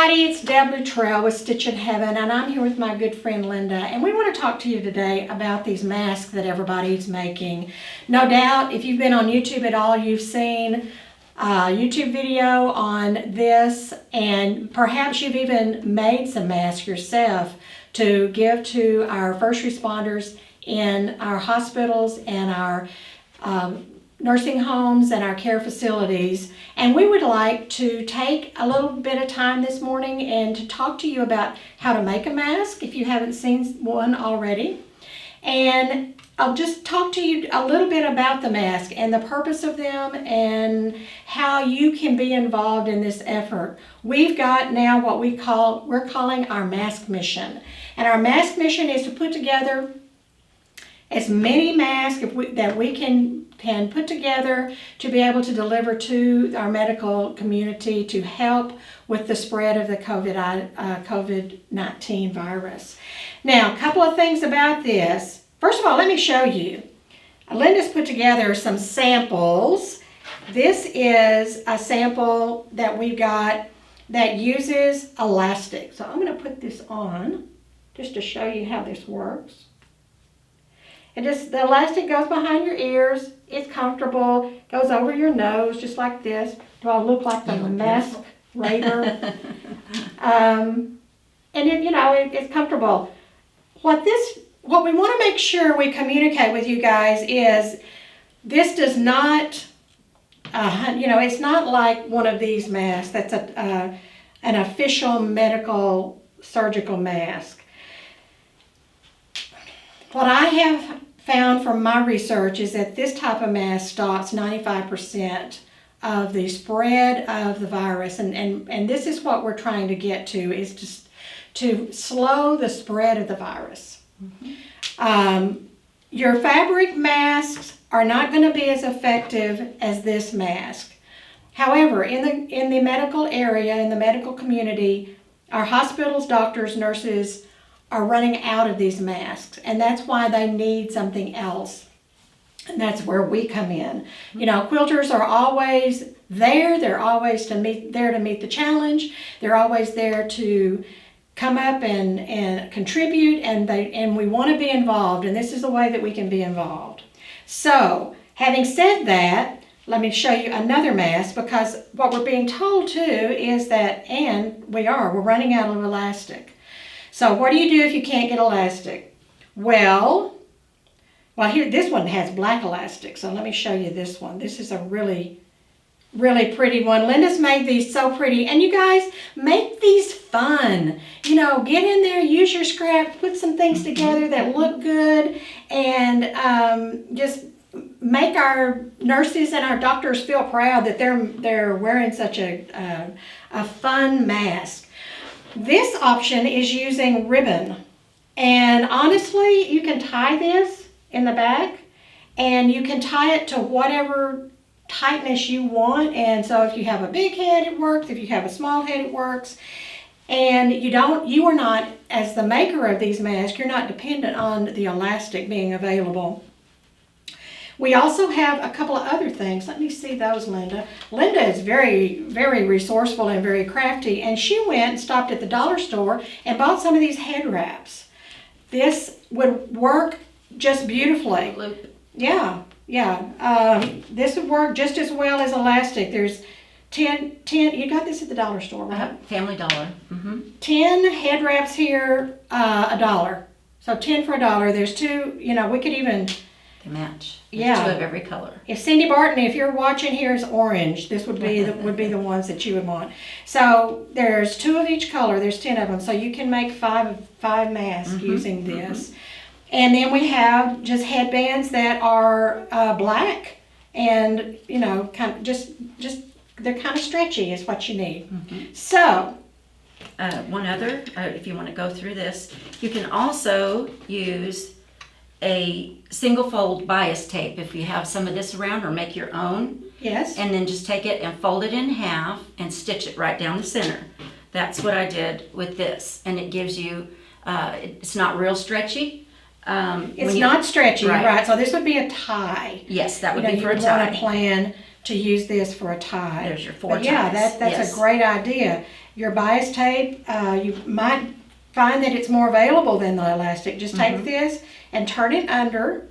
everybody, it's Deb with Stitchin Heaven, and I'm here with my good friend Linda, and we want to talk to you today about these masks that everybody's making. No doubt, if you've been on YouTube at all, you've seen a YouTube video on this, and perhaps you've even made some masks yourself to give to our first responders in our hospitals and our nursing homes and our care facilities. And we would like to take a little bit of time this morning and to talk to you about how to make a mask if you haven't seen one already. And I'll just talk to you a little bit about the mask and the purpose of them and how you can be involved in this effort. We've got now what we're calling our mask mission. And our mask mission is to put together as many masks that we can put together to be able to deliver to our medical community to help with the spread of the COVID-19 virus. Now, a couple of things about this. First of all, let me show you. Linda's put together some samples. This is a sample that we've got that uses elastic. So I'm going to put this on just to show you how this works. The elastic goes behind your ears. It's comfortable. Goes over your nose just like this. Do I look like the mask raver? And it's comfortable. What we want to make sure we communicate with you guys is this does not, it's not like one of these masks that's an official medical surgical mask. What I have found from my research is that this type of mask stops 95% of the spread of the virus. And this is what we're trying to get to, is just to slow the spread of the virus. Mm-hmm. Your fabric masks are not going to be as effective as this mask. However, in the medical area, in the medical community, our hospitals, doctors, nurses are running out of these masks, and that's why they need something else. And that's where we come in. Quilters are always there. They're always there to meet the challenge. They're always there to come up and contribute, and we want to be involved, and this is the way that we can be involved. So, having said that, let me show you another mask, because what we're being told too is that, we're running out of elastic. So what do you do if you can't get elastic? Well, here, this one has black elastic, so let me show you this one. This is a really, really pretty one. Linda's made these so pretty, and you guys, make these fun. Get in there, use your scraps, put some things together that look good, and just make our nurses and our doctors feel proud that they're wearing such a fun mask. This option is using ribbon, and honestly, you can tie this in the back, and you can tie it to whatever tightness you want. And so if you have a big head, it works. If you have a small head, it works. And you are not, as the maker of these masks, you're not dependent on the elastic being available. We also have a couple of other things. Let me see those, Linda. Linda is very, very resourceful and very crafty, and she went and stopped at the dollar store and bought some of these head wraps. This would work just beautifully. Yeah. This would work just as well as elastic. There's 10, you got this at the dollar store, right? Family Dollar. Mm-hmm. 10 head wraps here, $1. So 10 for $1. There's two, we could even... They match. Yeah. 2 of every color. If Cindy Barton, if you're watching here, is orange, this would be the ones that you would want. So there's 2 of each color. There's 10 of them. So you can make five masks using this. Mm-hmm. And then we have just headbands that are black and kind of just they're kind of stretchy is what you need. Mm-hmm. So. One other, if you want to go through this, you can also use a single fold bias tape if you have some of this around, or make your own. Yes. And then just take it and fold it in half and stitch it right down the center. That's what I did with this, and it gives you, it's not real stretchy. It's not stretchy, right? So this would be a tie. Yes, that would be for a tie. You want to plan to use this for a tie. There's your 4 ties. Yeah, that's a great idea. Your bias tape, you might find that it's more available than the elastic. Just take this and turn it under.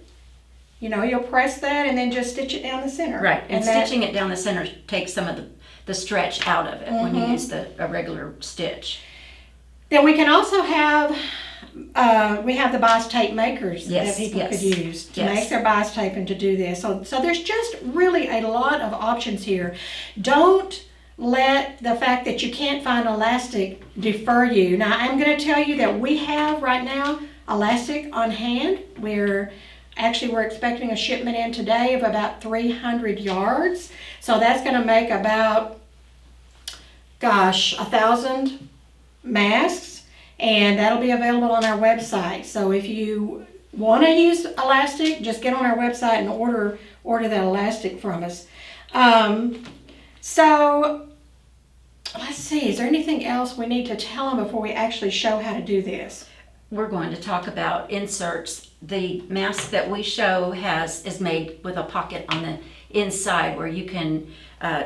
You know, you'll press that and then just stitch it down the center. Right, and stitching it down the center takes some of the stretch out of it when you use a regular stitch. Then we can also have, we have the bias tape makers that people could use to make their bias tape and to do this. So there's just really a lot of options here. Don't let the fact that you can't find elastic defer you. Now, I'm going to tell you that we have right now elastic on hand. We're expecting a shipment in today of about 300 yards. So that's going to make about, 1,000 masks, and that'll be available on our website. So if you want to use elastic, just get on our website and order that elastic from us. So let's see, is there anything else we need to tell them before we actually show how to do this? We're going to talk about inserts. The mask that we show is made with a pocket on the inside where you can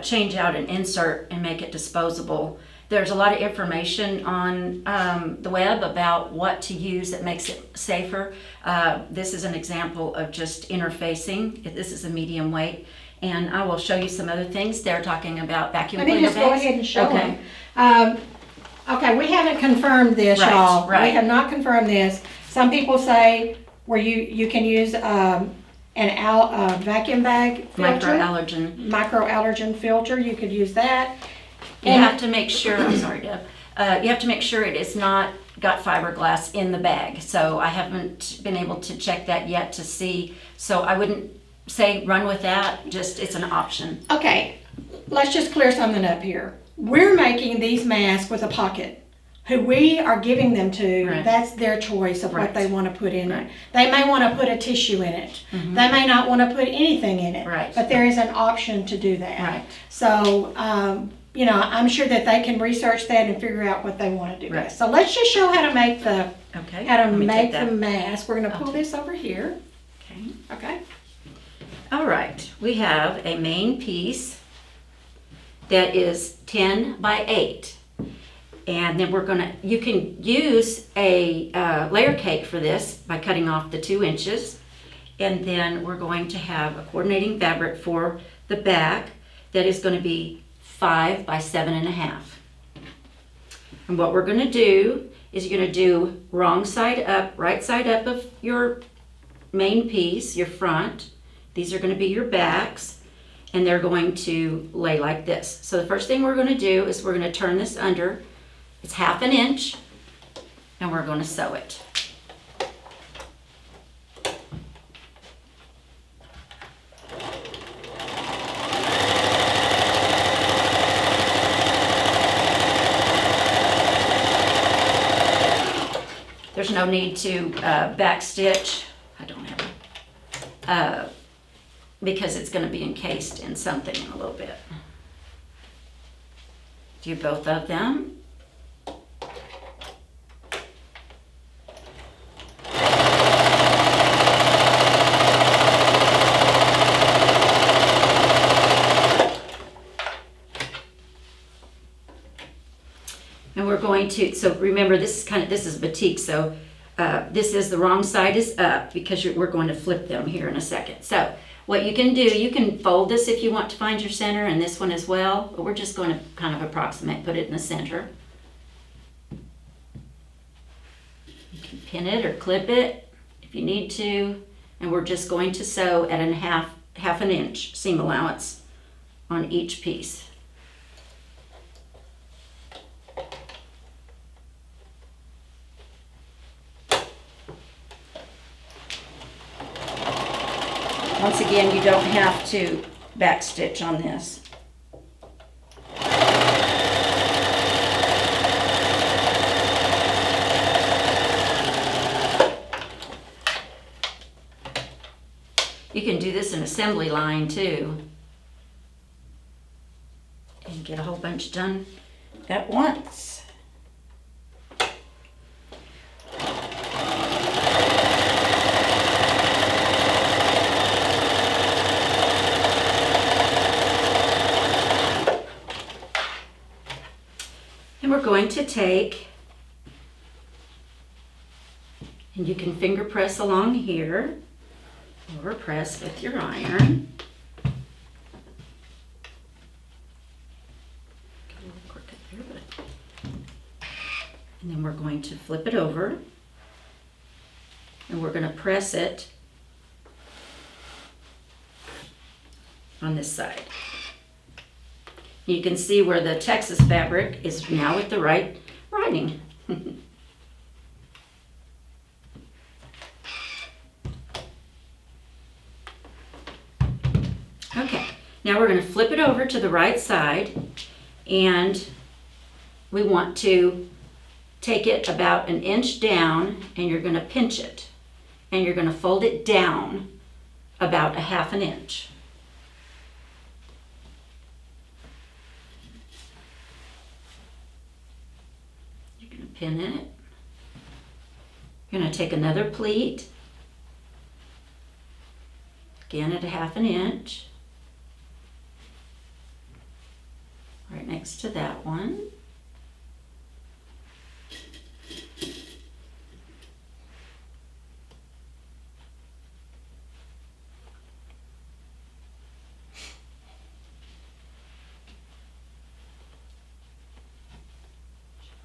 change out an insert and make it disposable. There's a lot of information on the web about what to use that makes it safer. This is an example of just interfacing. This is a medium weight. And I will show you some other things. They're talking about vacuum cleaner bags. Let me just go ahead and show them. Okay, we haven't confirmed this, y'all. Right. We have not confirmed this. Some people say where you can use an vacuum bag filter. Microallergen filter. You could use that. You have to make sure, I'm sorry, Deb. You have to make sure it is not got fiberglass in the bag. So I haven't been able to check that yet to see. So I wouldn't say run with that. Just, it's an option. Okay, let's just clear something up here. We're making these masks with a pocket. Who we are giving them to, that's their choice of what they want to put in it. They may want to put a tissue in it. They may not want to put anything in it. But there is an option to do that. So, you know, I'm sure that they can research that and figure out what they want to do. So let's just show how to make the the mask. We're going to pull this over here. Okay. All right. We have a main piece that is 10 by 8. And then you can use a layer cake for this by cutting off the 2 inches. And then we're going to have a coordinating fabric for the back that is going to be 5 by 7.5. And what we're going to do is you're going to do wrong side up, right side up of your main piece, your front. These are going to be your backs. And they're going to lay like this. So the first thing we're going to do is we're going to turn this under. It's 1/2 inch, and we're going to sew it. There's no need to back stitch. I don't have because it's going to be encased in something in a little bit. Do both of them. And we're going to, so remember this is batik, so this is the wrong side is up because we're going to flip them here in a second. So what you can do, you can fold this if you want to find your center, and this one as well, but we're just going to kind of approximate, put it in the center. You can pin it or clip it if you need to, and we're just going to sew at a half an inch seam allowance on each piece. Once again, you don't have to back stitch on this. You can do this in assembly line too, and get a whole bunch done at once. going to take, and you can finger press along here, or press with your iron. Get a little crooked there, and then we're going to flip it over, and we're going to press it on this side. You can see where the Texas fabric is now with the right writing. Okay, now we're going to flip it over to the right side, and we want to take it about an inch down, and you're going to pinch it, and you're going to fold it down about a half an inch. You're going to pin it. You're going to take another pleat, again at a half an inch, right next to that one.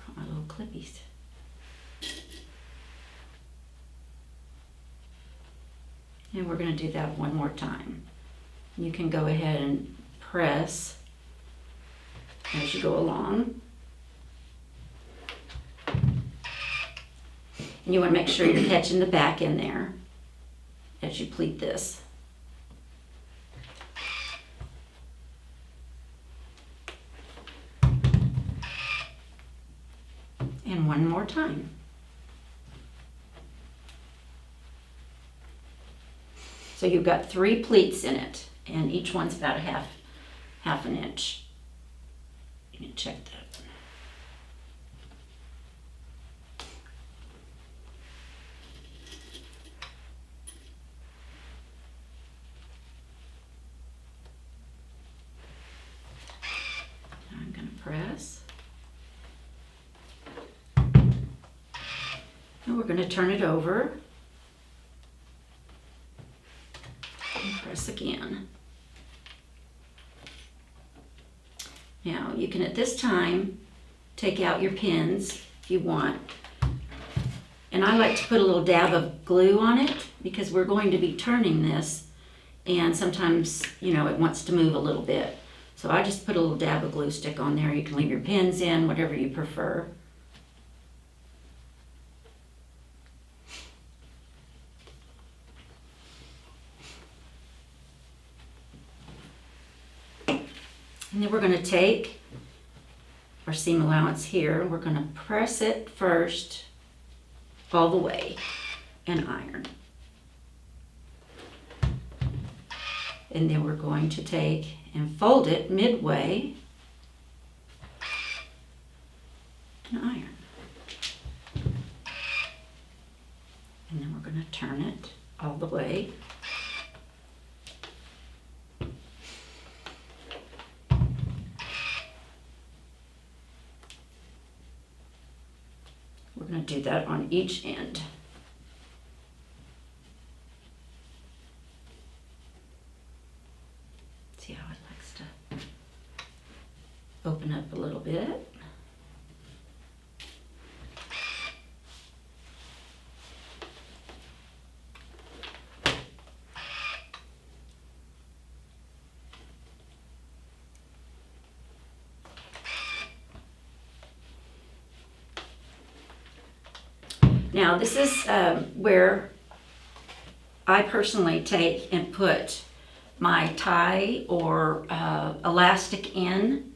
Put my little clippies. And we're going to do that one more time. You can go ahead and press as you go along. And you want to make sure you're catching the back in there as you pleat this. And one more time. So you've got 3 pleats in it, and each one's about a half an inch. You can check that. Now I'm going to press. And we're going to turn it over. Press again. Now you can at this time take out your pins if you want. And I like to put a little dab of glue on it because we're going to be turning this, and sometimes, you know, it wants to move a little bit. So I just put a little dab of glue stick on there. You can leave your pins in, whatever you prefer. And then we're going to take our seam allowance here, we're going to press it first all the way and iron. And then we're going to take and fold it midway and iron. And then we're going to turn it all the way. We're going to do that on each end. See how it likes to open up a little bit. Now this is where I personally take and put my tie or elastic in.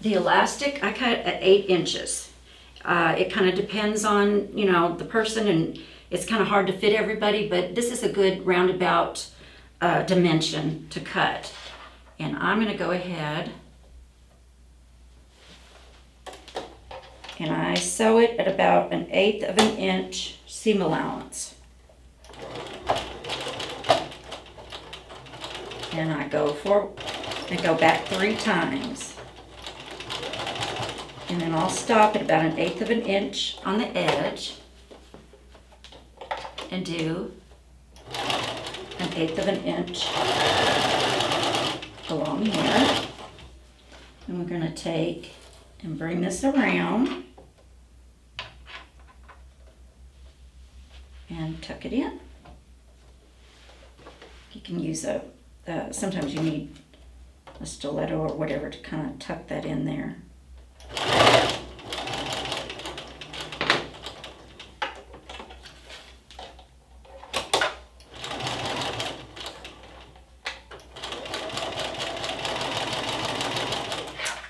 The elastic I cut at 8 inches. It kind of depends on, you know, the person, and it's kind of hard to fit everybody, but this is a good roundabout dimension to cut. And I'm going to go ahead and I sew it at about 1/8 of an inch seam allowance. And I go back 3 times. And then I'll stop at about 1/8 of an inch on the edge and do 1/8 of an inch along here. And we're going to take and bring this around and tuck it in. You can use sometimes you need a stiletto or whatever to kind of tuck that in there.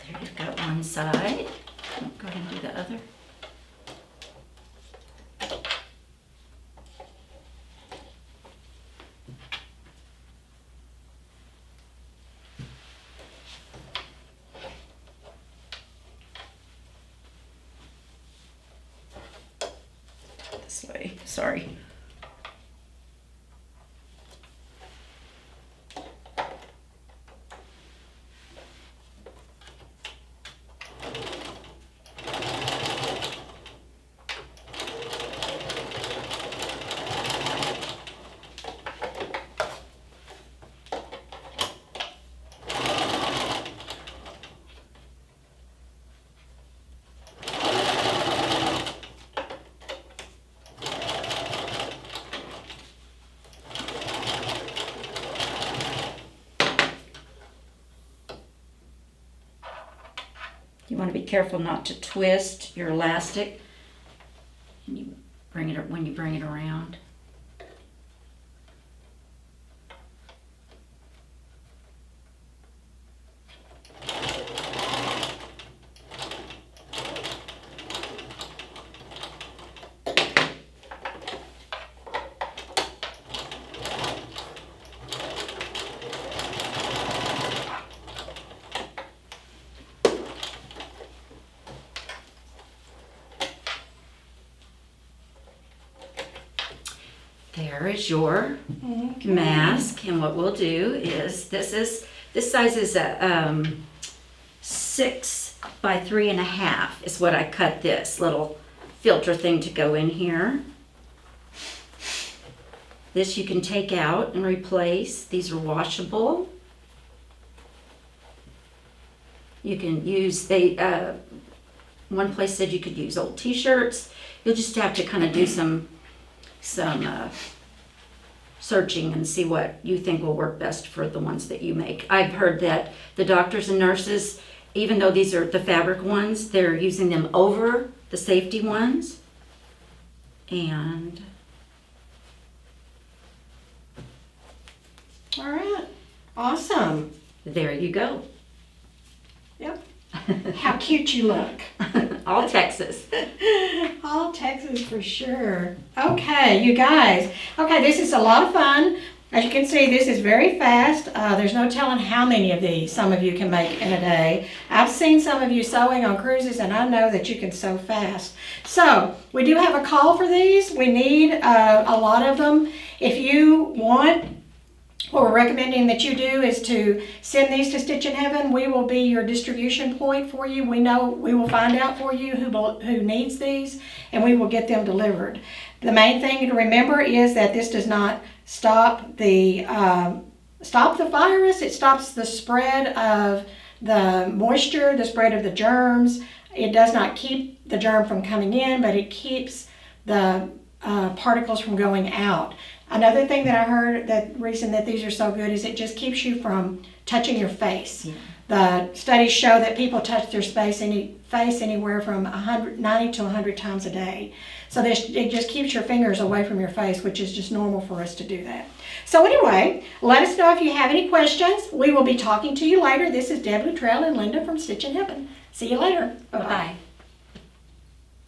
There, you've got one side. Go ahead and do the other. This way, sorry. You want to be careful not to twist your elastic and when you bring it around. There is your mask, and what we'll do is this size is a 6 by 3.5 is what I cut this little filter thing to go in here. This you can take out and replace. These are washable. You can use one place said you could use old t-shirts. You'll just have to kind of do some searching and see what you think will work best for the ones that you make. I've heard that the doctors and nurses, even though these are the fabric ones, they're using them over the safety ones. And All right. Awesome. there you go. Yep. How cute you look. All Texas. All Texas for sure. Okay, you guys. Okay, this is a lot of fun. As you can see, this is very fast. There's no telling how many of these some of you can make in a day. I've seen some of you sewing on cruises, and I know that you can sew fast. So, we do have a call for these. We need a lot of them. If you want, what we're recommending that you do is to send these to Stitchin Heaven. We will be your distribution point for you. We will find out for you who needs these, and we will get them delivered. The main thing to remember is that this does not stop the virus. It stops the spread of the moisture, the spread of the germs. It does not keep the germ from coming in, but it keeps the particles from going out. Another thing that I heard, that reason that these are so good, is it just keeps you from touching your face. Yeah. The studies show that people touch their face anywhere from 90 to 100 times a day. So it just keeps your fingers away from your face, which is just normal for us to do that. So anyway, let us know if you have any questions. We will be talking to you later. This is Deb and Linda from Stitchin Heaven. See you later. Bye-bye. Bye-bye.